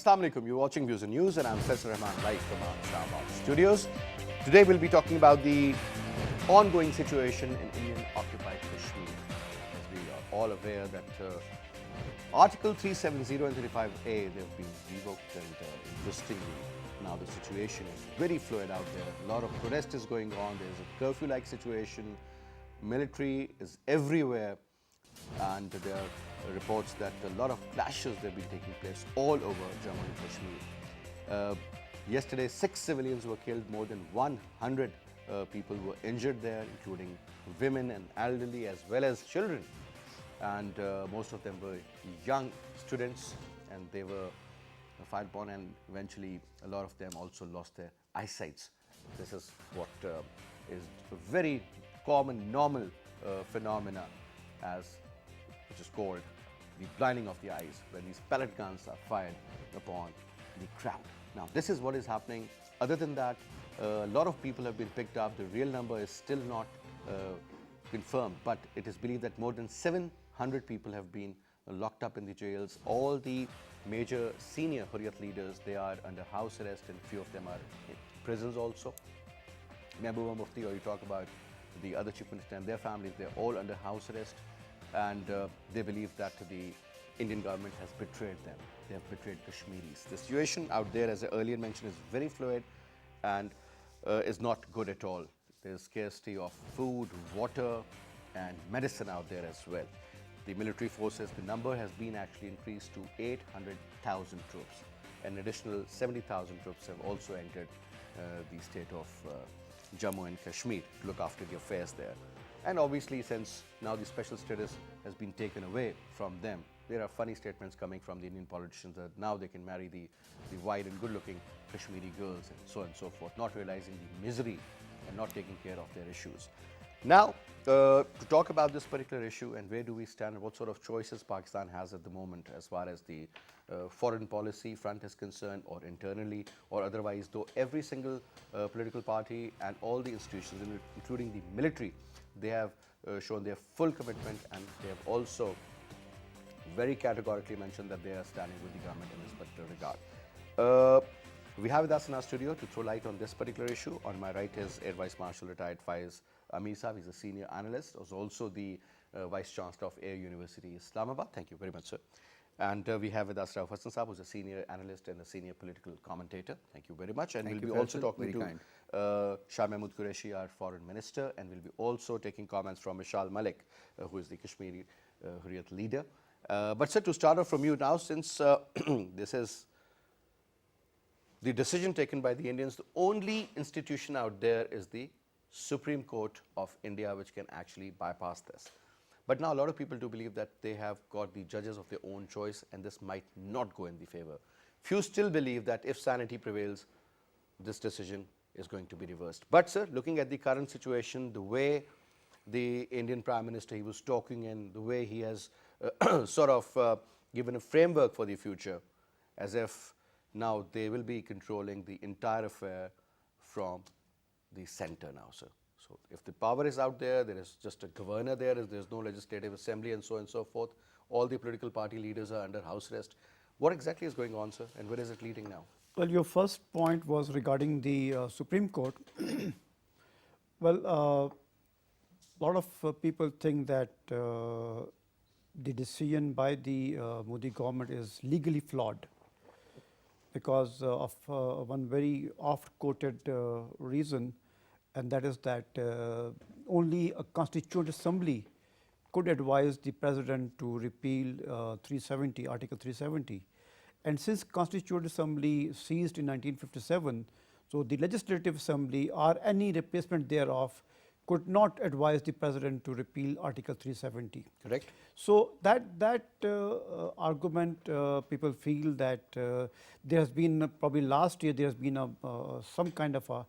Assalamu alaikum. You're watching Views and News, and I'm Faisal Rehman live from our Islamabad studios. Today we'll be talking about the ongoing situation in Indian-occupied Kashmir. As we are all aware that Article 370 and 35A, they've been revoked, and interestingly, now the situation is very fluid out there. A lot of protest is going on. There's a curfew-like situation. Military is everywhere, and there are reports that a lot of clashes have been taking place all over Jammu and Kashmir. Yesterday, 6 civilians were killed, more than 100 people were injured there, including women and elderly as well as children. And most of them were young students, and they were fired upon, and eventually a lot of them also lost their eyesights. This is what is a very common, normal phenomena, which is called the blinding of the eyes, when these pellet guns are fired upon the crowd. Now, this is what is happening. Other than that, a lot of people have been picked up. The real number is still not confirmed, but it is believed that more than 700 people have been locked up in the jails. All the major senior Hurriyat leaders, they are under house arrest, and few of them are in prisons also. Mehbooba Mufti, or you talk about the other chief minister and their families, they're all under house arrest. And they believe that the Indian government has betrayed them. They have betrayed Kashmiris. The situation out there, as I earlier mentioned, is very fluid and is not good at all. There's scarcity of food, water, and medicine out there as well. The military forces, the number has been actually increased to 800,000 troops. An additional 70,000 troops have also entered the state of Jammu and Kashmir to look after the affairs there. And obviously, since now the special status has been taken away from them, there are funny statements coming from the Indian politicians that now they can marry the white and good-looking Kashmiri girls and so on and so forth, not realizing the misery and not taking care of their issues. Now, to talk about this particular issue and where do we stand and what sort of choices Pakistan has at the moment as far as the foreign policy front is concerned, or internally or otherwise, though every single political party and all the institutions, including the military, they have shown their full commitment, and they have also very categorically mentioned that they are standing with the government in this particular regard. We have with us in our studio to throw light on this particular issue. On my right is Air Vice Marshal retired Faiz Amir Saab. He's a senior analyst, was also the Vice Chancellor of Air University, Islamabad. Thank you very much, sir. And we have with us Rauf Hassan Saab, who's a senior analyst and a senior political commentator. Thank you very much. And we'll be also talking to Shah Mahmood Qureshi, our foreign minister, and we'll be also taking comments from Mishal Malik, who is the Kashmiri Hurriyat leader. But sir, to start off from you now, since this is the decision taken by the Indians, the only institution out there is the Supreme Court of India, which can actually bypass this. But now a lot of people do believe that they have got the judges of their own choice, and this might not go in the favor. Few still believe that if sanity prevails, this decision is going to be reversed. But sir, looking at the current situation, the way the Indian Prime Minister, he was talking, and the way he has sort of given a framework for the future, as if now they will be controlling the entire affair from the center now, sir. So if the power is out there, there is just a governor there, there's no legislative assembly and so on and so forth. All the political party leaders are under house arrest. What exactly is going on, sir, and where is it leading now? Well, your first point was regarding the Supreme Court. Well, a lot of people think that the decision by the Modi government is legally flawed because of one very oft-quoted reason, and that is that only a constituent assembly could advise the president to repeal Article 370. And since Constituent Assembly ceased in 1957, so the Legislative Assembly or any replacement thereof could not advise the president to repeal Article 370. Correct. So that argument, people feel that there has been probably last year there has been some kind of a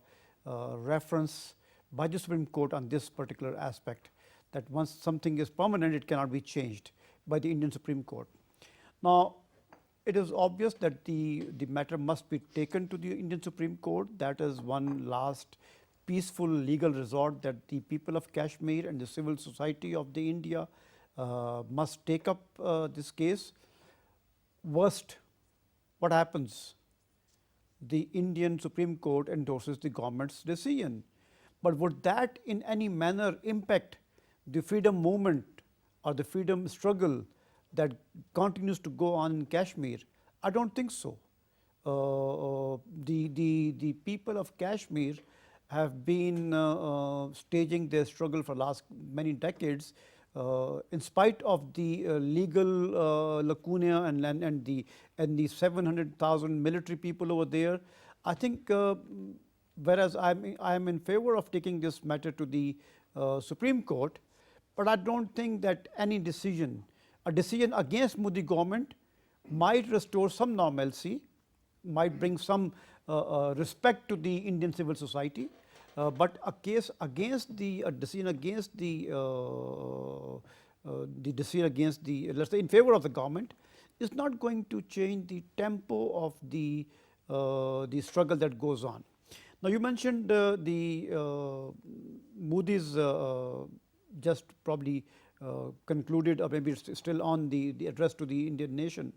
reference by the Supreme Court on this particular aspect, that once something is permanent, it cannot be changed by the Indian Supreme Court. Now, it is obvious that the matter must be taken to the Indian Supreme Court. That is one last peaceful legal resort that the people of Kashmir and the civil society of the India must take up this case. Worst what happens? The Indian Supreme Court endorses the government's decision. But would that in any manner impact the freedom movement or the freedom struggle that continues to go on in Kashmir? I don't think so. The people of Kashmir have been staging their struggle for last many decades, in spite of the legal lacuna and the 700,000 military people over there. I think, whereas I'm in favor of taking this matter to the Supreme Court, but I don't think that any decision, a decision against Modi government, might restore some normalcy, might bring some respect to the Indian civil society, but a case against the decision against the decision against the, let's say, in favor of the government, is not going to change the tempo of the struggle that goes on. Now, you mentioned the Modi's just probably concluded, or maybe it's still on the address to the Indian nation.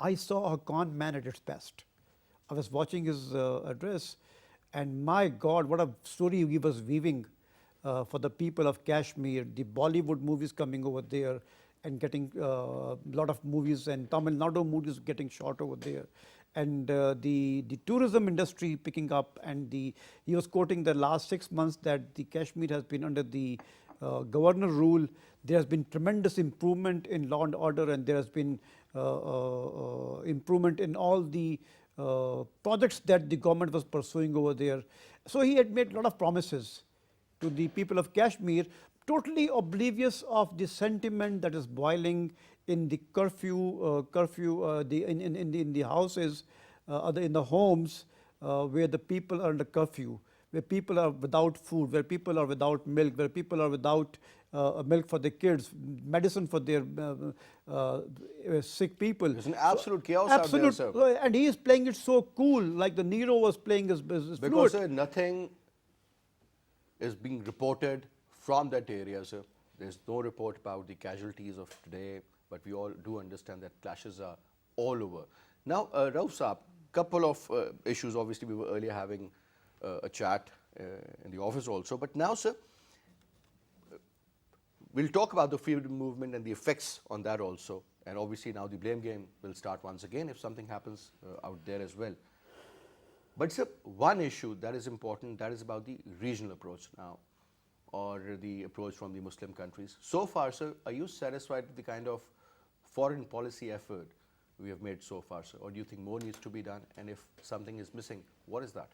I saw a con man at its best. I was watching his address, and my God, what a story he was weaving for the people of Kashmir, the Bollywood movies coming over there and getting a lot of movies, and Tamil Nadu movies getting shot over there, and the tourism industry picking up, and he was quoting the last 6 months that the Kashmir has been under the governor rule. There has been tremendous improvement in law and order, and there has been improvement in all the projects that the government was pursuing over there. So he had made a lot of promises to the people of Kashmir, totally oblivious of the sentiment that is boiling in the curfew, in the houses, in the homes where the people are under curfew, where people are without food, where people are without milk, where people are without milk for their kids, medicine for their sick people. There's an absolute chaos out there, sir. And he is playing it so cool, like the Nero was playing his Because, flute. sir, nothing is being reported from that area, sir. There's no report about the casualties of today, but we all do understand that clashes are all over. Now, Rauf Saab, couple of issues. Obviously, we were earlier having a chat in the office also, but now, sir, we'll talk about the freedom movement and the effects on that also. And obviously now the blame game will start once again if something happens out there as well. But sir, one issue that is important, that is about the regional approach now, or the approach from the Muslim countries. So far, sir, are you satisfied with the kind of foreign policy effort we have made so far, sir? Or do you think more needs to be done? And if something is missing, what is that?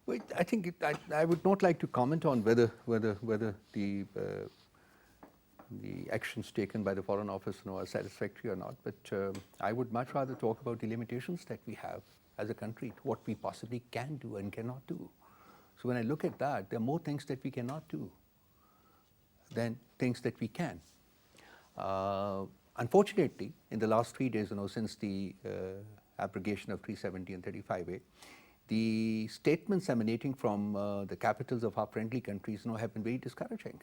Well, I think I would not like to comment on whether the actions taken by the Foreign Office are satisfactory or not. But I would much rather talk about the limitations that we have as a country, what we possibly can do and cannot do. So when I look at that, there are more things that we cannot do than things that we can. Unfortunately, in the last 3 days, since the abrogation of 370 and 35A, the statements emanating from the capitals of our friendly countries have been very discouraging.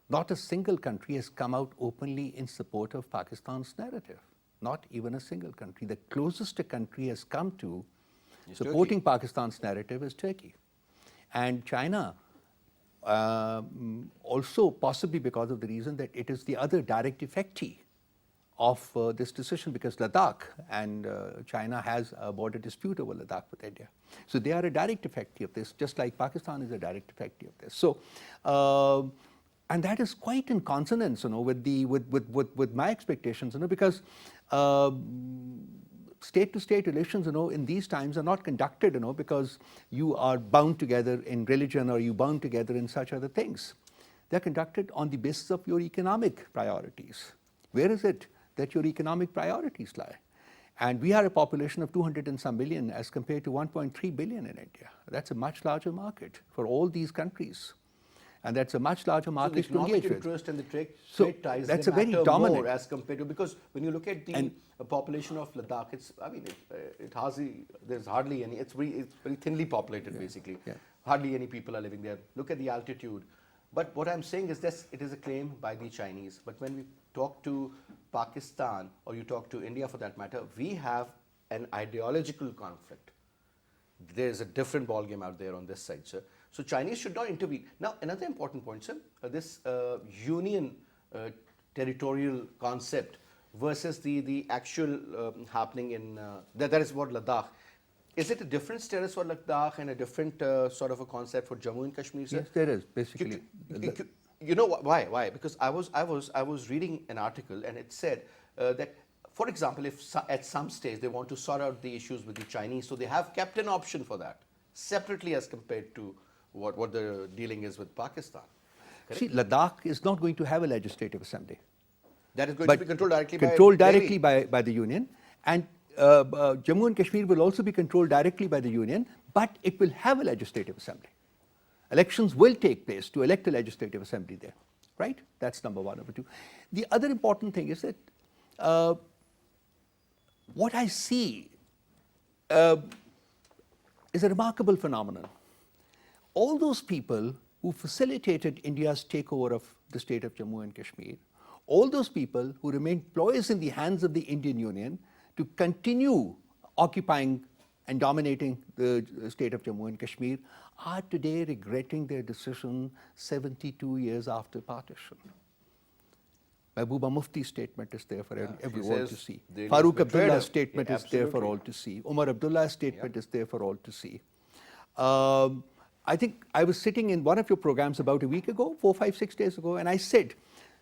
Not a single country has come out openly in support of Pakistan's narrative. Not even a single country. The closest a country has come to supporting Pakistan's narrative is Turkey. And China, also possibly because of the reason that it is the other direct effectee of this decision, because Ladakh and China has a border dispute over Ladakh with India. So they are a direct effectee of this, just like Pakistan is a direct effectee of this. So, and that is quite in consonance, with my expectations, because state-to-state relations, in these times are not conducted, because you are bound together in religion or you bound together in such other things. They're conducted on the basis of your economic priorities. Where is it that your economic priorities lie? And we are a population of 200 and some million as compared to 1.3 billion in India. That's a much larger market for all these countries. And that's a much larger market to engage with. The economic interest and the trade ties, that's a very dominant more as compared to, because when you look at the population of Ladakh, it there's hardly any, it's very thinly populated basically. Yeah. Hardly any people are living there. Look at the altitude. But what I'm saying is this, it is a claim by the Chinese. But when we talk to Pakistan, or you talk to India for that matter, we have an ideological conflict. There's a different ballgame out there on this side, sir. So Chinese should not intervene. Now, another important point, sir, this union territorial concept versus the actual happening in, that is what Ladakh. Is it a different status for Ladakh and a different sort of a concept for Jammu and Kashmir, sir? Yes, there is, basically. You know why? Why? Because I was reading an article and it said that, for example, if at some stage they want to sort out the issues with the Chinese, so they have kept an option for that separately as compared to what the dealing is with Pakistan. Correct? See, Ladakh is not going to have a legislative assembly. That is going But to be controlled directly by the union, and Jammu and Kashmir will also be controlled directly by the union, but it will have a legislative assembly. Elections will take place to elect a legislative assembly there, right? That's number one. Number two, the other important thing is that what I see is a remarkable phenomenon. All those people who facilitated India's takeover of the state of Jammu and Kashmir, all those people who remained ploys in the hands of the Indian Union to continue occupying and dominating the state of Jammu and Kashmir are today regretting their decision 72 years after partition. Mehbooba Mufti's statement is there for everyone to see. Farooq Abdullah's statement is there for all to see. Umar Abdullah's statement is there for all to see. I think I was sitting in one of your programs about a week ago, 4, 5, 6 days ago, and I said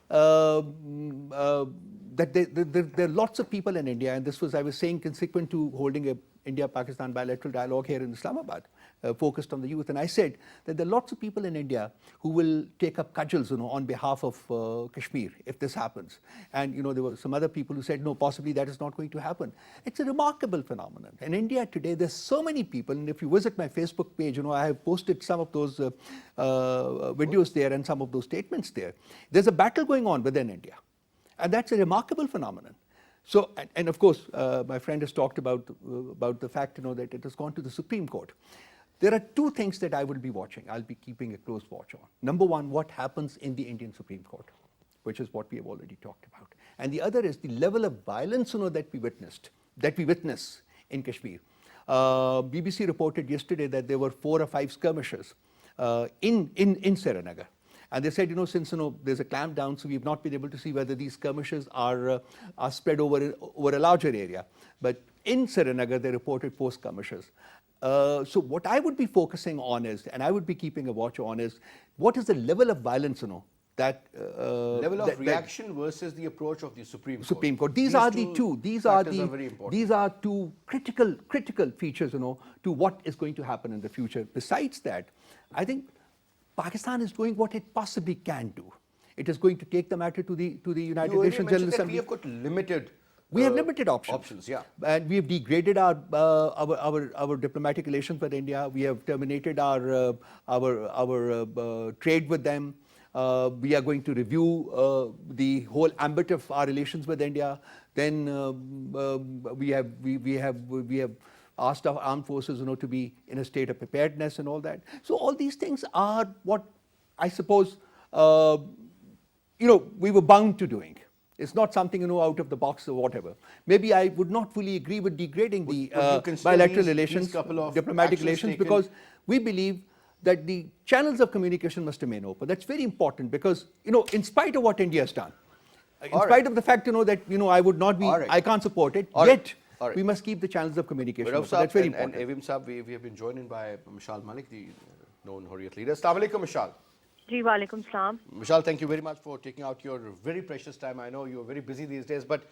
that there are lots of people in India, and this was, I was saying, consequent to holding a India-Pakistan bilateral dialogue here in Islamabad, focused on the youth. And I said that there are lots of people in India who will take up cudgels, on behalf of Kashmir if this happens. And, there were some other people who said, no, possibly that is not going to happen. It's a remarkable phenomenon. In India today, there's so many people, and if you visit my Facebook page, I have posted some of those videos there and some of those statements there. There's a battle going on within India. And that's a remarkable phenomenon. So, and of course, my friend has talked about the fact, that it has gone to the Supreme Court. There are two things that I will be watching. I'll be keeping a close watch on. Number one, what happens in the Indian Supreme Court, which is what we have already talked about. And the other is the level of violence, that we witness in Kashmir. BBC reported yesterday that there were 4 or 5 skirmishes in Srinagar. And they said, since there's a clampdown, so we've not been able to see whether these skirmishes are spread over a larger area. But in Srinagar, they reported 4 skirmishes. So what I would be focusing on is, and I would be keeping a watch on, is what is the level of violence, that level of reaction versus the approach of the Supreme Court. These are the two. These are two critical features, to what is going to happen in the future. Besides that, I think Pakistan is doing what it possibly can do. It is going to take the matter to the United Nations General Assembly. We have got limited. We have limited options. Yeah. And we have degraded our diplomatic relations with India. We have terminated our trade with them. We are going to review the whole ambit of our relations with India. Then we have asked our armed forces, to be in a state of preparedness and all that. So all these things are what I suppose, we were bound to doing. It's not something, out of the box or whatever. Maybe I would not fully agree with degrading the bilateral relations, diplomatic relations, because we believe that the channels of communication must remain open. That's very important because, in spite of what India has done, in spite of the fact, that, I would not be, I can't support it, yet we must keep the channels of communication open. That's very important. And Avim Saab, we have been joined in by Mishal Malik, the known Hurriyat leader. Assalamu alaikum, Mishal. Ji, walaikum salam. Mishal, thank you very much for taking out your very precious time. I know you're very busy these days, but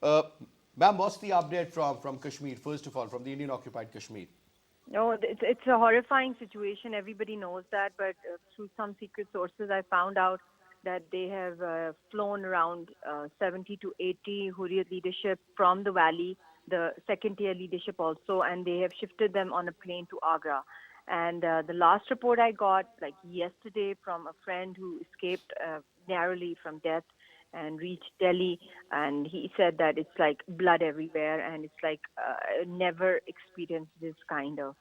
ma'am, what's the update from Kashmir, first of all, from the Indian occupied Kashmir? No, it's a horrifying situation. Everybody knows that, but through some secret sources, I found out that they have flown around 70 to 80 Hurriyat leadership from the valley, the second-tier leadership also, and they have shifted them on a plane to Agra. And the last report I got, like yesterday, from a friend who escaped narrowly from death and reached Delhi, and he said that it's like blood everywhere, and it's like never experienced this kind of,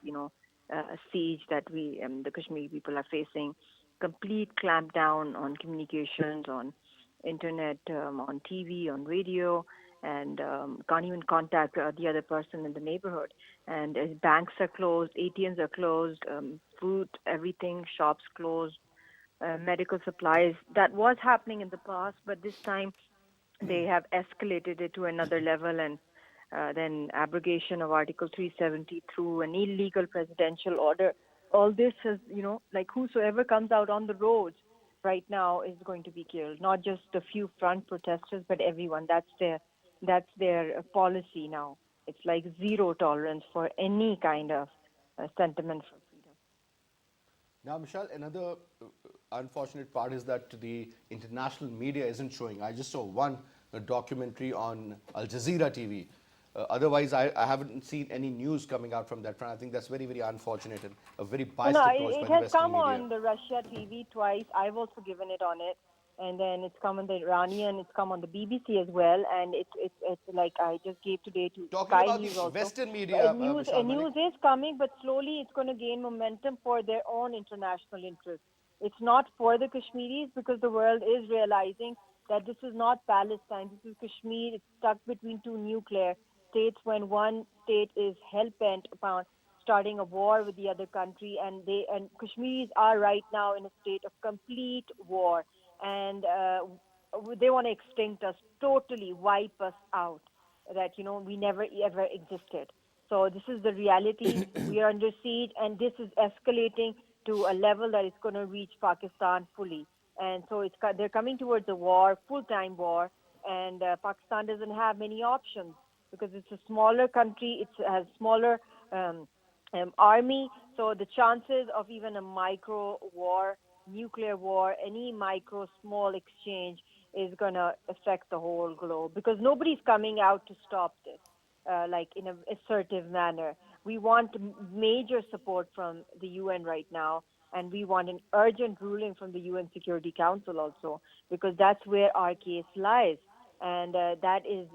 siege that the Kashmiri people are facing. Complete clampdown on communications, on internet, on TV, on radio, and can't even contact the other person in the neighborhood. And banks are closed, ATMs are closed, food, everything, shops closed, medical supplies. That was happening in the past, but this time they have escalated it to another level, and then abrogation of Article 370 through an illegal presidential order. All this is, like whosoever comes out on the roads right now is going to be killed. Not just a few front protesters, but everyone. That's their policy now. It's like zero tolerance for any kind of sentiment for freedom. Now, Michelle, another unfortunate part is that the international media isn't showing. I just saw one documentary on Al Jazeera TV. Otherwise, I haven't seen any news coming out from that front. I think that's very, very unfortunate and a very No, biased no, approach it by the has Western come media. on the Russia TV twice. I've also given it on it, and then it's come on the Iranian. It's come on the BBC as well, and it's like I just gave today to Talking Sky about the News also. Western media, News Michelle Malik. news is coming, but slowly it's going to gain momentum for their own international interests. It's not for the Kashmiris because the world is realizing that this is not Palestine. This is Kashmir. It's stuck between two nuclear states when one state is hell bent upon starting a war with the other country, and Kashmiris are right now in a state of complete war, and they want to extinct us, totally wipe us out. That we never ever existed. So this is the reality. We are under siege, and this is escalating to a level that is going to reach Pakistan fully. And so they're coming towards a war, full-time war, and Pakistan doesn't have many options because it's a smaller country. It has smaller army, so the chances of even a micro war, nuclear war, any micro small exchange is going to affect the whole globe because nobody's coming out to stop this, like in an assertive manner. We want major support from the UN right now, and we want an urgent ruling from the UN Security Council also, because that's where our case lies. And that is,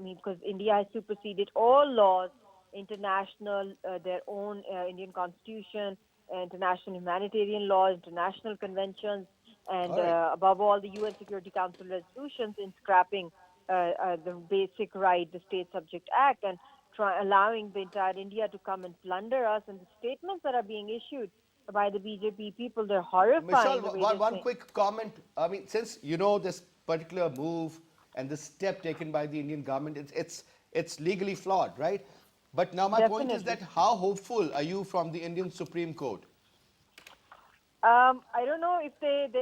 because India has superseded all laws, international, their own Indian constitution, international humanitarian laws, international conventions, and All right. above all, the UN Security Council resolutions in scrapping the basic right, the State Subject Act, and allowing the entire India to come and plunder us. And the statements that are being issued by the BJP people, they're Michelle, horrifying the way they're one saying. quick comment. I mean, since you know this particular move and this step taken by the Indian government, it's legally flawed, right? But now my point is Definitely. that how hopeful are you from the Indian Supreme Court? I don't know if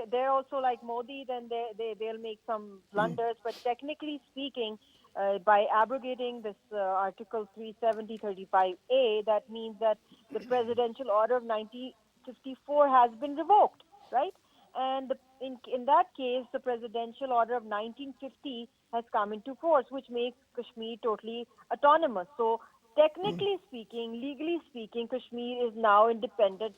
they're also like Modi, then they'll make some blunders. But technically speaking, by abrogating this Article 370-35A, that means that the presidential order of 1954 has been revoked, right? And in that case, the presidential order of 1950 has come into force, which makes Kashmir totally autonomous. So technically speaking, legally speaking, Kashmir is now independent,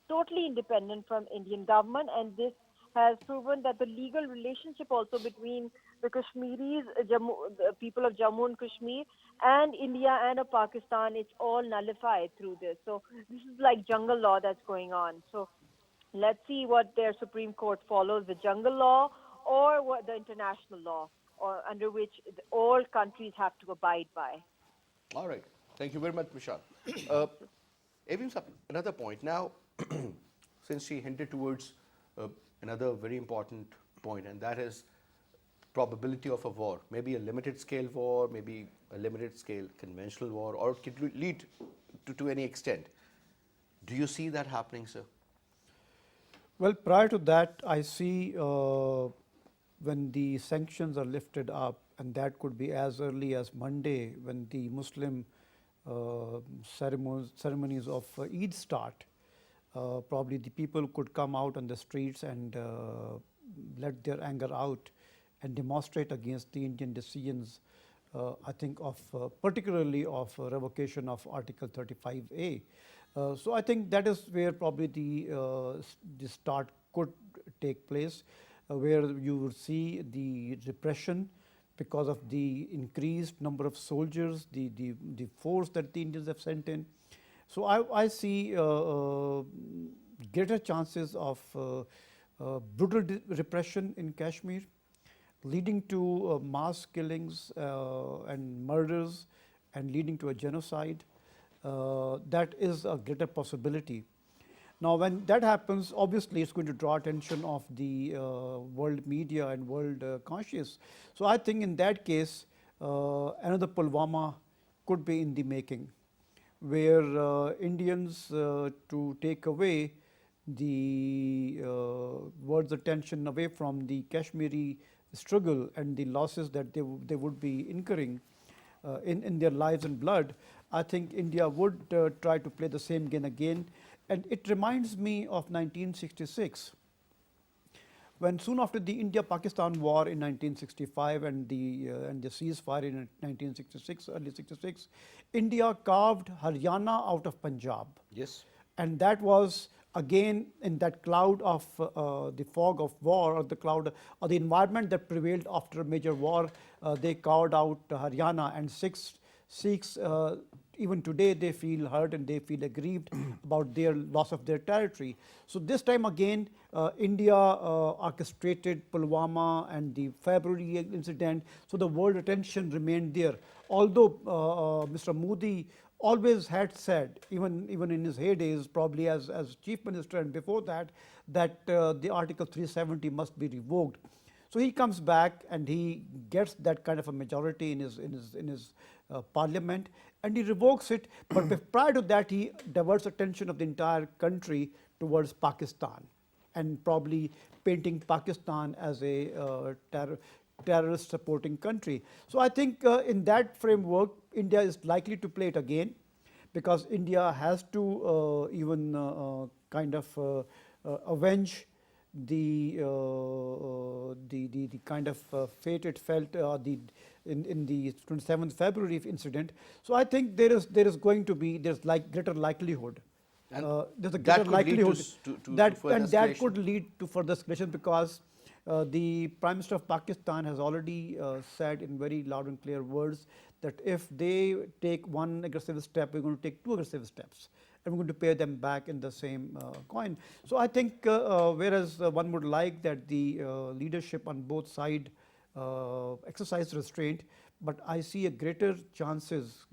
totally independent from Indian government, and this has proven that the legal relationship also between the Kashmiris, the people of Jammu and Kashmir, and India and of Pakistan, it's all nullified through this. So this is like jungle law that's going on. So let's see what their Supreme Court follows, the jungle law or what the international law, or under which all countries have to abide by. All right. Thank you very much, Michelle. Avim Sab, another point. Now, since she hinted towards another very important point, and that is probability of a war, maybe a limited scale war, maybe a limited scale conventional war, or it could lead to any extent. Do you see that happening, sir? Well, prior to that, I see when the sanctions are lifted up, and that could be as early as Monday when the Muslim ceremonies of Eid start. Probably the people could come out on the streets and let their anger out and demonstrate against the Indian decisions, I think of particularly of revocation of Article 35A. So I think that is where probably the start could take place, where you would see the repression because of the increased number of soldiers, the force that the Indians have sent in. So I see greater chances of brutal repression in Kashmir. leading to mass killings and murders and leading to a genocide, that is a greater possibility. Now, when that happens, obviously it's going to draw attention of the world media and world conscious. So I think in that case, another Pulwama could be in the making, where Indians to take away the world's attention away from the Kashmiri struggle and the losses that they would be incurring in their lives and blood, I think India would try to play the same game again. And it reminds me of 1966, when soon after the India-Pakistan war in 1965 and the ceasefire in 1966, early 66, India carved Haryana out of Punjab. Yes. And that was again in that cloud of the fog of war, or the cloud or the environment that prevailed after a major war. They carved out Haryana, and Sikhs even today they feel hurt and they feel aggrieved about their loss of their territory. So this time again, India orchestrated Pulwama and the February incident, so the world attention remained there. Although Mr. Modi always had said, even in his heydays, probably as chief minister and before that, that the Article 370 must be revoked. So he comes back and he gets that kind of a majority in his parliament, and he revokes it. But prior to that, he diverts attention of the entire country towards Pakistan, and probably painting Pakistan as a terrorist supporting country. So I think in that framework, India is likely to play it again, because India has to even kind of avenge the kind of fate it felt in the 27th February incident. So I think there's going to be greater likelihood. There's a greater likelihood that could lead to further escalation, because the Prime Minister of Pakistan has already said in very loud and clear words that if they take one aggressive step, we're going to take two aggressive steps, and we're going to pay them back in the same coin. So I think whereas one would like that the leadership on both sides exercise restraint, but I see a greater chances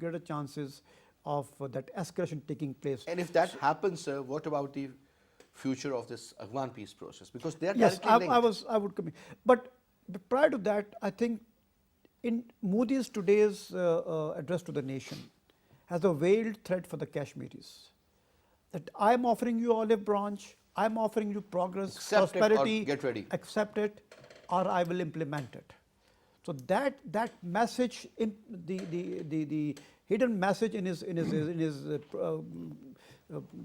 of that escalation taking place. And if that happens, sir, what about the future of this Afghan peace process? Because they are yes, directly linked. I would come in. But prior to that, I think in Modi's today's address to the nation has a veiled threat for the Kashmiris, that I am offering you olive branch, I am offering you progress, Accept prosperity, it or get ready. accept it, or I will implement it. So that message, in the hidden message in his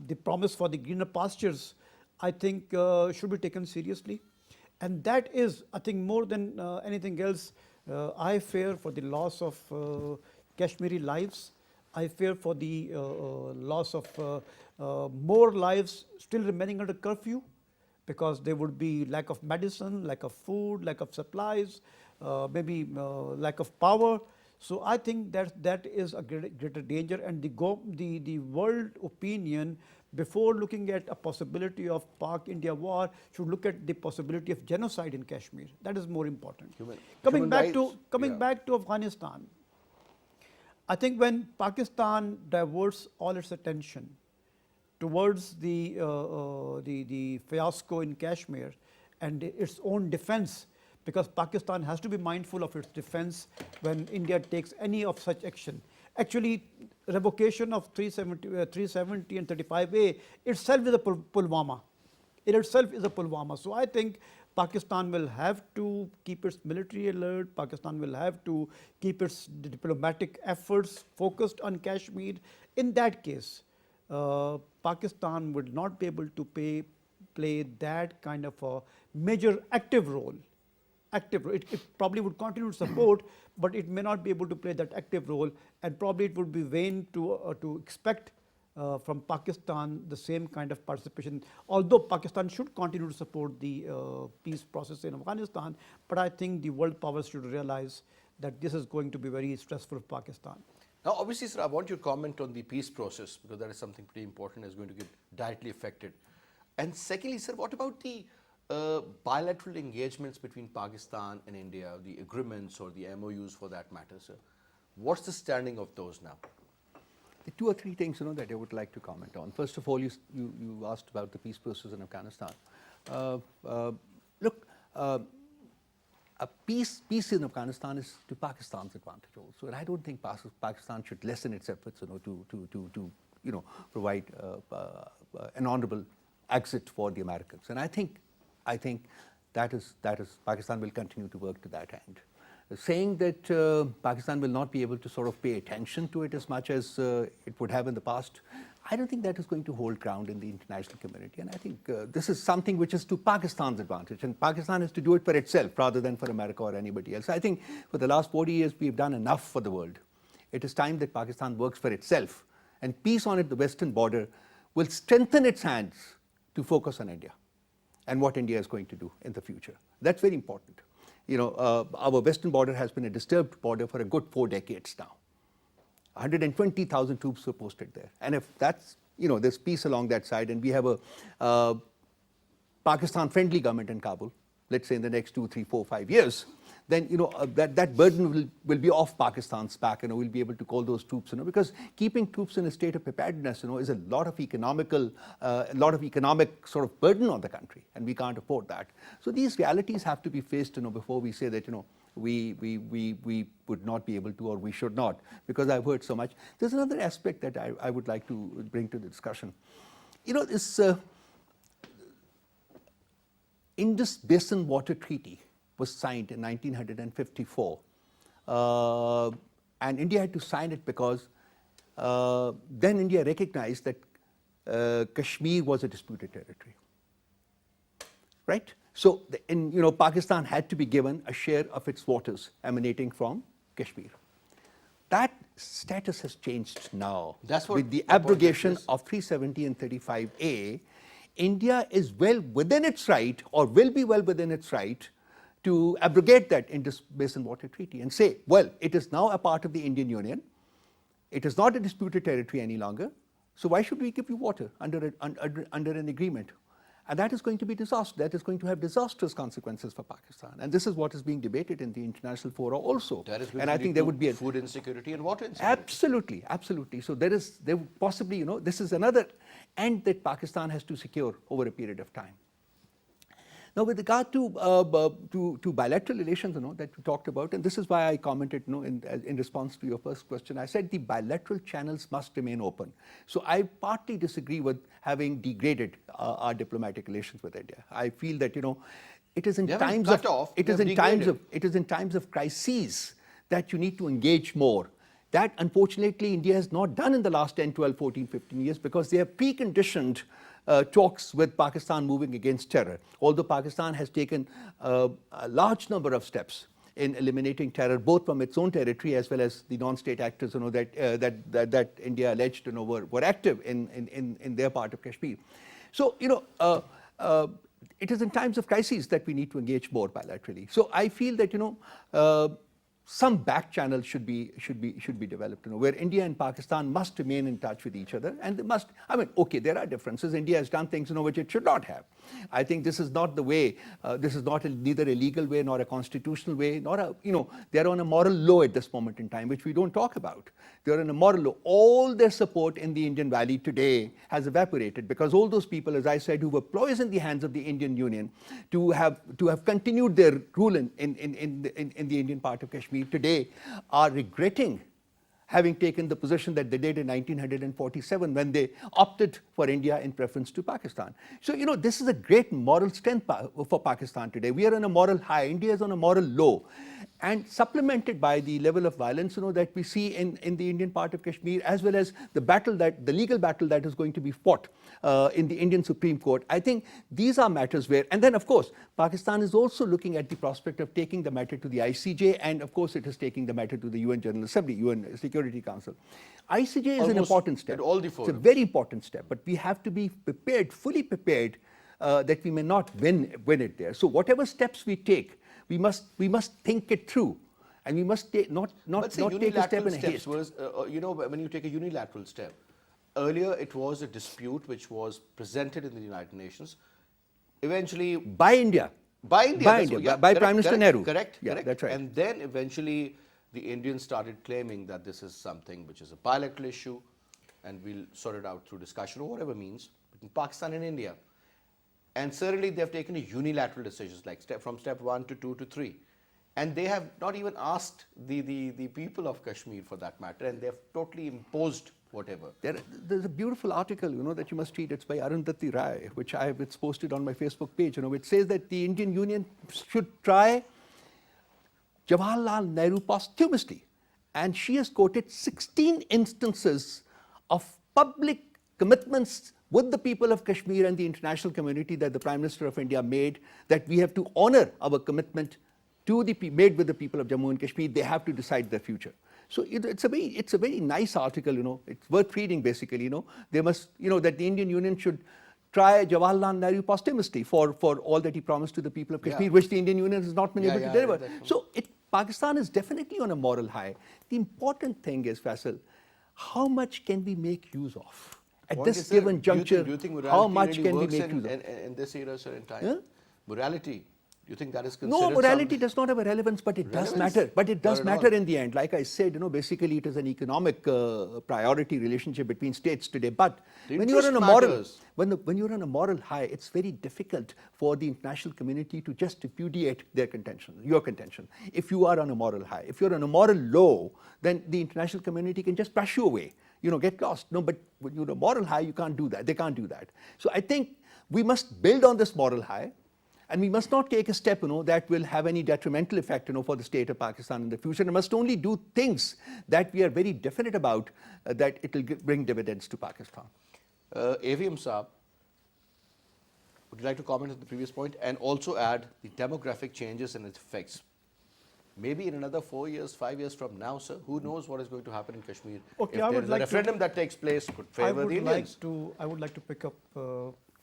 the promise for the greener pastures, I think should be taken seriously. And that is, I think, more than anything else, I fear for the loss of Kashmiri lives. I fear for the loss of more lives still remaining under curfew, because there would be lack of medicine, lack of food, lack of supplies, maybe lack of power. So I think that is a greater danger, and the world opinion, before looking at a possibility of Pak-India war, should look at the possibility of genocide in Kashmir. That is more important. Coming back to Afghanistan, I think when Pakistan diverts all its attention towards the fiasco in Kashmir and its own defense, because Pakistan has to be mindful of its defense when India takes any of such action. Actually, revocation of 370 and 35A itself is a Pulwama. It itself is a Pulwama. So I think Pakistan will have to keep its military alert. Pakistan will have to keep its diplomatic efforts focused on Kashmir. In that case, Pakistan would not be able to play that kind of a major active role. It probably would continue to support, but it may not be able to play that active role, and probably it would be vain to expect from Pakistan the same kind of participation. Although Pakistan should continue to support the peace process in Afghanistan, but I think the world powers should realize that this is going to be very stressful for Pakistan. Now, obviously, sir, I want your comment on the peace process, because that is something pretty important, is going to get directly affected. And secondly, sir, what about the bilateral engagements between Pakistan and India, the agreements or the MOUs for that matter, sir. What's the standing of those now? The two or three things that I would like to comment on. First of all, you asked about the peace process in Afghanistan. Look, a peace in Afghanistan is to Pakistan's advantage also, and I don't think Pakistan should lessen its efforts, to provide an honourable exit for the Americans. And I think that is Pakistan will continue to work to that end. Saying that Pakistan will not be able to sort of pay attention to it as much as it would have in the past, I don't think that is going to hold ground in the international community. And I think this is something which is to Pakistan's advantage, and Pakistan has to do it for itself rather than for America or anybody else. I think for the last 40 years we've done enough for the world. It is time that Pakistan works for itself, and peace on the western border will strengthen its hands to focus on India and what India is going to do in the future. That's very important. Our western border has been a disturbed border for a good 4 decades now. 120,000 troops were posted there. And if that's, there's peace along that side, and we have a Pakistan-friendly government in Kabul, let's say in the next 2, 3, 4, 5 years, then that burden will be off Pakistan's back. We'll be able to call those troops. Because keeping troops in a state of preparedness, is a lot of economic sort of burden on the country, and we can't afford that. So these realities have to be faced, before we say that we would not be able to, or we should not, because I've heard so much. There's another aspect that I would like to bring to the discussion. This Indus Basin Water Treaty was signed in 1954, and India had to sign it because then India recognized that Kashmir was a disputed territory, right? So Pakistan had to be given a share of its waters emanating from Kashmir. That status has changed now. That's what with the abrogation of 370 and 35A. India is well within its right, or will be well within its right, to abrogate that Indus Basin Water Treaty and say, well, it is now a part of the Indian Union. It is not a disputed territory any longer. So why should we give you water under an agreement? And that is going to be disaster. That is going to have disastrous consequences for Pakistan. And this is what is being debated in the international fora also. That is going and to I lead think there to would be food insecurity and water insecurity. Absolutely, absolutely. So there would possibly, this is another end that Pakistan has to secure over a period of time. Now, with regard to bilateral relations, that we talked about, and this is why I commented, in response to your first question, I said the bilateral channels must remain open. So I partly disagree with having degraded our diplomatic relations with India. I feel that it is in times of crises that you need to engage more. That, unfortunately, India has not done in the last 10, 12, 14, 15 years, because they have preconditioned talks with Pakistan moving against terror. Although Pakistan has taken a large number of steps in eliminating terror, both from its own territory as well as the non-state actors, that India alleged, were active in their part of Kashmir. So, it is in times of crises that we need to engage more bilaterally. So I feel that some back channels should be developed, where India and Pakistan must remain in touch with each other, and they must. Okay, there are differences. India has done things, which it should not have. I think this is not the way. This is not neither a legal way nor a constitutional way, nor a. They're on a moral low at this moment in time, which we don't talk about. They're on a moral low. All their support in the Indian Valley today has evaporated, because all those people, as I said, who were ploys in the hands of the Indian Union to have continued their rule in the Indian part of Kashmir, today are regretting having taken the position that they did in 1947 when they opted for India in preference to Pakistan. So, this is a great moral strength for Pakistan today. We are on a moral high. India is on a moral low. And supplemented by the level of violence, that we see in the Indian part of Kashmir, as well as the legal battle that is going to be fought in the Indian Supreme Court. I think these are matters where, and then of course, Pakistan is also looking at the prospect of taking the matter to the ICJ, and of course it is taking the matter to the UN General Assembly, UN Security Council. ICJ is an important step. It's a very important step, but we have to be prepared, fully prepared, that we may not win it there. So whatever steps we take, we must think it through, and we must not take a step in haste. When you take a unilateral step, earlier it was a dispute which was presented in the United Nations. eventually by India. by India, By that's India, what- yeah, by correct, Prime Minister correct, Nehru. Correct, Yeah, correct. that's right. And then eventually the Indians started claiming that this is something which is a bilateral issue and we'll sort it out through discussion or whatever means between Pakistan and India. And certainly they've taken a unilateral decisions like from step 1 to 2 to 3. And they have not even asked the people of Kashmir for that matter, and they've totally imposed whatever. There's a beautiful article, that you must read. It's by Arundhati Rai, it's posted on my Facebook page, which says that the Indian Union should try Jawaharlal Nehru posthumously. And she has quoted 16 instances of public commitments with the people of Kashmir and the international community that the Prime Minister of India made, that we have to honor our commitment made with the people of Jammu and Kashmir. They have to decide their future. So it's a very nice article, It's worth reading basically, They must, that the Indian Union should try Jawaharlal Nehru posthumously for all that he promised to the people of Kashmir, which the Indian Union has not been able to deliver. So Pakistan is definitely on a moral high. The important thing is, Faisal, how much can we make use of? At this given juncture, do you think how morality much really can we works make use of? in this era, sir, in time? Yeah? Morality, do you think that is considered No, morality some- does not have a relevance, but it does Relevance? matter. But it does Not at matter all. in the end. Like I said, basically it is an economic priority relationship between states today. But The when you're on interest a moral, matters. when you're on a moral high, it's very difficult for the international community to just repudiate your contention. If you are on a moral high, if you're on a moral low, then the international community can just brush you away. Get lost. No, but when you're on a moral high, you can't do that. They can't do that. So I think we must build on this moral high. And we must not take a step, that will have any detrimental effect, for the state of Pakistan in the future. And must only do things that we are very definite about, that it will bring dividends to Pakistan. AVM Saab, would you like to comment on the previous point and also add the demographic changes and its effects? Maybe in another 4 years, 5 years from now, sir, who knows what is going to happen in Kashmir? Okay, if I there would is like a to- referendum that takes place, could favor the Indians. I would like to pick up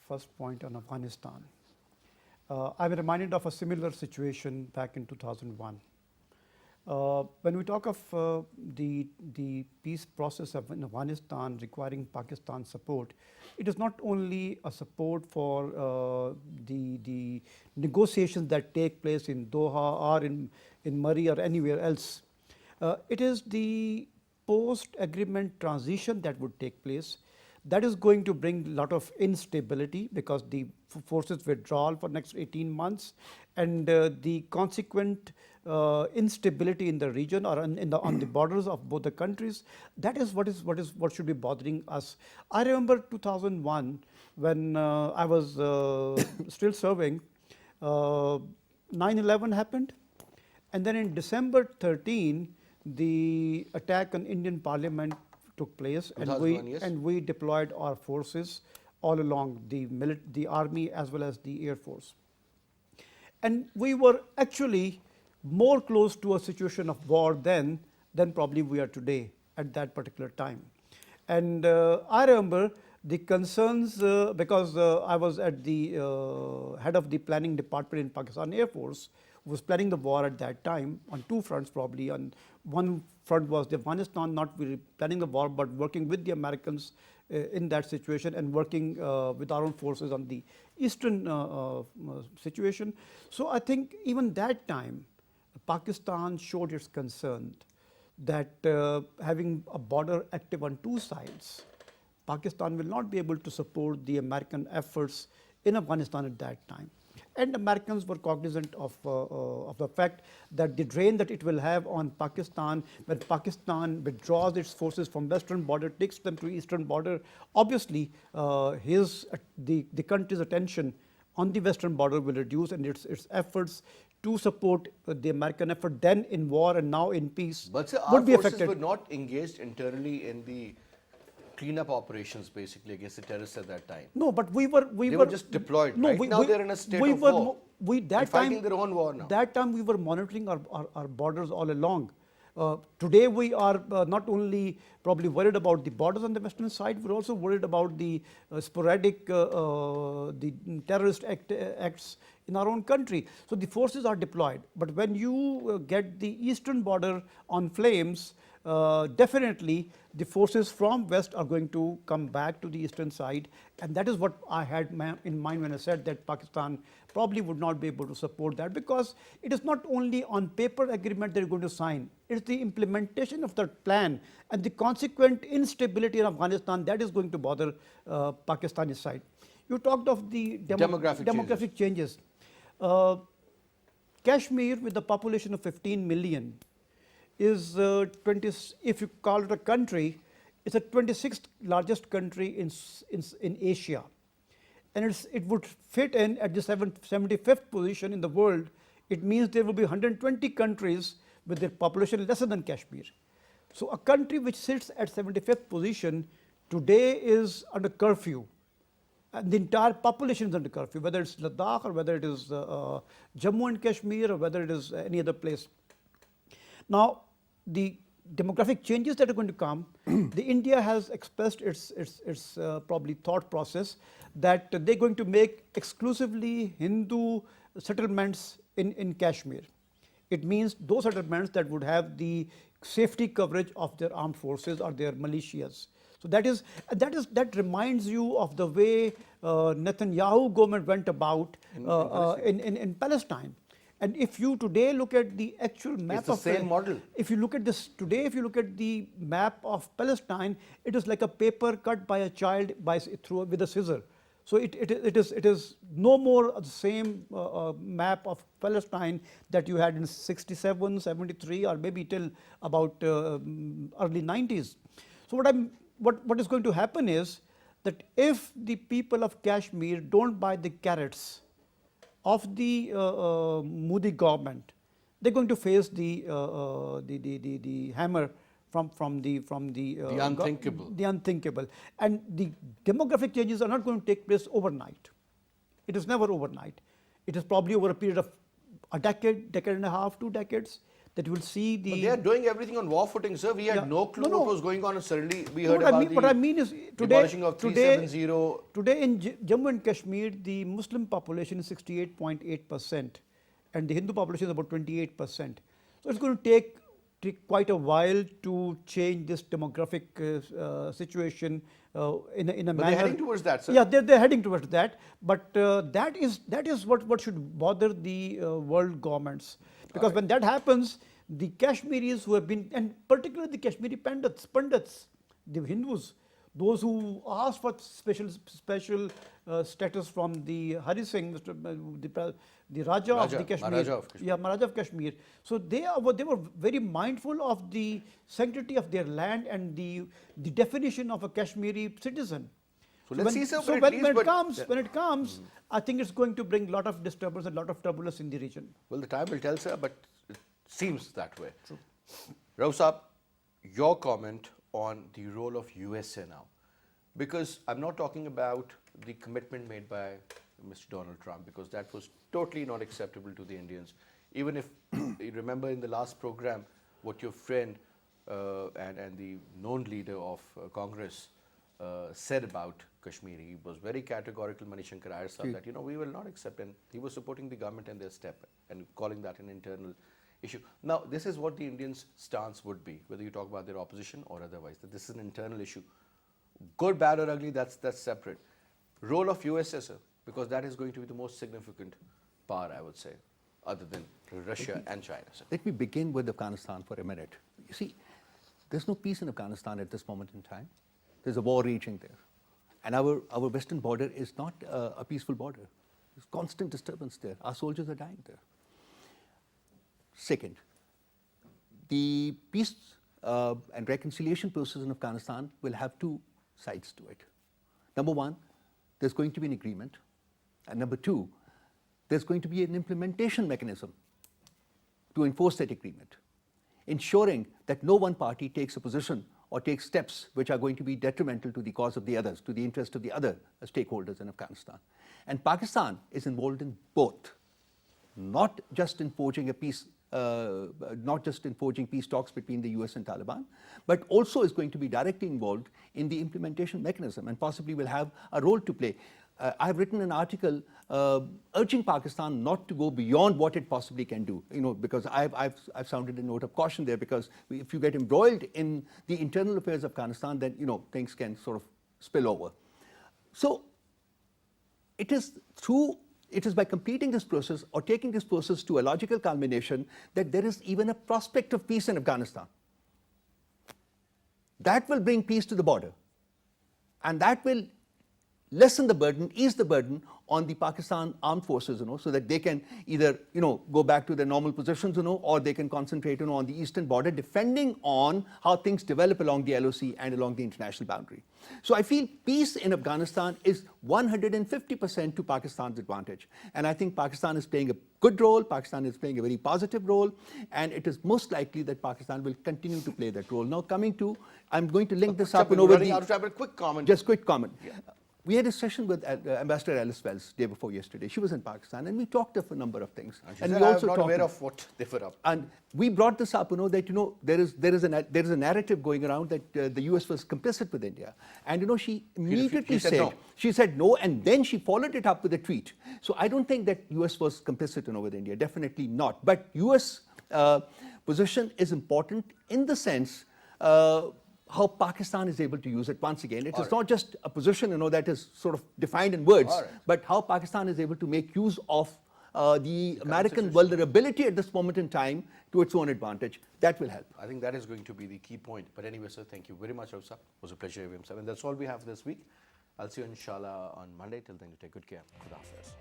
first point on Afghanistan. I'm reminded of a similar situation back in 2001. When we talk of the peace process in Afghanistan requiring Pakistan support, it is not only a support for the negotiations that take place in Doha or in Murray or anywhere else. It is the post-agreement transition that would take place. That is going to bring a lot of instability because the forces withdrawal for next 18 months and the consequent instability in the region or on the borders of both the countries. That is what should be bothering us. I remember 2001 when I was still serving. 9/11 happened, and then in December 13, the attack on Indian Parliament took place, 2001, yes. and we deployed our forces all along the army as well as the air force. And we were actually more close to a situation of war then than probably we are today at that particular time. And I remember the concerns because I was at the head of the planning department in Pakistan Air Force, who was planning the war at that time on two fronts probably. On one front was the Afghanistan, not really planning the war, but working with the Americans in that situation and working with our own forces on the eastern situation. So I think even that time, Pakistan showed its concern that having a border active on two sides, Pakistan will not be able to support the American efforts in Afghanistan at that time. And Americans were cognizant of the fact that the drain that it will have on Pakistan, when Pakistan withdraws its forces from western border, takes them to eastern border, obviously the country's attention on the western border will reduce, and its efforts to support the American effort then in war and now in peace But sir, our would be forces affected. were not engaged internally in the cleanup operations basically against the terrorists at that time. No, but we were They were just deployed. No, Right now they're in a state we of were war. That and fighting time, their own war now. That time we were monitoring our borders all along. Today we are not only probably worried about the borders on the western side, we're also worried about the sporadic the terrorist acts in our own country. So the forces are deployed. But when you get the eastern border on flames, definitely the forces from west are going to come back to the eastern side, and that is what I had in mind when I said that Pakistan probably would not be able to support that, because it is not only on paper agreement they are going to sign, it's the implementation of that plan and the consequent instability in Afghanistan that is going to bother Pakistani side. You talked of the demographic changes. Kashmir, with the population of 15 million, is 20. If you call it a country, it's the 26th largest country in Asia, and it would fit in at the 75th position in the world. It means there will be 120 countries with their population lesser than Kashmir. So a country which sits at 75th position today is under curfew. And the entire population is under curfew, whether it's Ladakh or whether it is Jammu and Kashmir or whether it is any other place. Now, the demographic changes that are going to come, the India has expressed its probably thought process that they're going to make exclusively Hindu settlements in Kashmir. It means those settlements that would have the safety coverage of their armed forces or their militias. So that reminds you of the way Netanyahu government went about in Palestine. And if you today look at the actual map of the same model. If you look at this today, if you look at the map of Palestine, it is like a paper cut by a child with a scissor. So it is no more the same map of Palestine that you had in 67, 73, or maybe till about early 90s. So what is going to happen is that if the people of Kashmir don't buy the carrots of the Modi government, they're going to face the hammer from the unthinkable. The unthinkable. And the demographic changes are not going to take place overnight. It is never overnight. It is probably over a period of a decade and a half, 2 decades, that you will see the. But they are doing everything on war footing, sir. We had no clue what was going on, and suddenly we heard What I mean is demolishing of 370. Today in Jammu and Kashmir, the Muslim population is 68.8%, and the Hindu population is about 28%. So it's going to take quite a while to change this demographic situation in a manner. But they're heading towards that, sir. Yeah, they're heading towards that. But that is what should bother the world governments, because when that happens, the Kashmiris who have been, and particularly the Kashmiri pundits, the Hindus, those who asked for special status from the Hari Singh, the Raja of the Kashmir, Maharaja of Kashmir. So they were very mindful of the sanctity of their land and the definition of a Kashmiri citizen. So let's see, sir. So when it comes, I think it's going to bring a lot of disturbance and a lot of turbulence in the region. Well, the time will tell, sir, but it seems that way. True. Rauf Saab, your comment on the role of USA now, because I'm not talking about the commitment made by Mr. Donald Trump, because that was totally not acceptable to the Indians. Even if you remember in the last program what your friend and the known leader of Congress said about Kashmir, he was very categorical, Manishankar Iyer said that, we will not accept, and he was supporting the government and their step and calling that an internal issue. Now, this is what the Indians' stance would be, whether you talk about their opposition or otherwise, that this is an internal issue. Good, bad or ugly, that's separate. Role of USA, sir, because that is going to be the most significant power, I would say, other than Russia and China, sir. Let me begin with Afghanistan for a minute. You see, there's no peace in Afghanistan at this moment in time. There's a war raging there. And our western border is not a peaceful border. There's constant disturbance there. Our soldiers are dying there. Second, the peace and reconciliation process in Afghanistan will have 2 sides to it. Number 1, there's going to be an agreement. And number 2, there's going to be an implementation mechanism to enforce that agreement, ensuring that no one party takes a position or takes steps which are going to be detrimental to the cause of the others, to the interest of the other stakeholders in Afghanistan. And Pakistan is involved in both, not just in forging peace talks between the US and Taliban, but also is going to be directly involved in the implementation mechanism and possibly will have a role to play. I've written an article urging Pakistan not to go beyond what it possibly can do. Because I've sounded a note of caution there, because if you get embroiled in the internal affairs of Afghanistan, then things can sort of spill over. So it is by completing this process or taking this process to a logical culmination that there is even a prospect of peace in Afghanistan. That will bring peace to the border, and that will lessen the burden, ease the burden on the Pakistan armed forces, so that they can either, go back to their normal positions, or they can concentrate, on the eastern border, depending on how things develop along the LOC and along the international boundary. So I feel peace in Afghanistan is 150% to Pakistan's advantage. And I think Pakistan is playing a good role, Pakistan is playing a very positive role, and it is most likely that Pakistan will continue to play that role. Now I'm going to link this up and over running out of time, but quick comment. Just quick comment. Yeah. We had a session with Ambassador Alice Wells day before yesterday. She was in Pakistan, and we talked of a number of things. And we also talked aware of what they were up. And we brought this up, that there is a narrative going around that the US was complicit with India, and she immediately said no. She said no, and then she followed it up with a tweet. So I don't think that US was complicit with India. Definitely not. But US position is important in the sense. How Pakistan is able to use it. Once again, it is not just a position, that is sort of defined in words, but how Pakistan is able to make use of the American vulnerability at this moment in time to its own advantage. That will help. I think that is going to be the key point. But anyway, sir, thank you very much, Rausa. It was a pleasure having you, sir. And that's all we have this week. I'll see you, inshallah, on Monday. Till then, you take good care. Khuda Hafiz.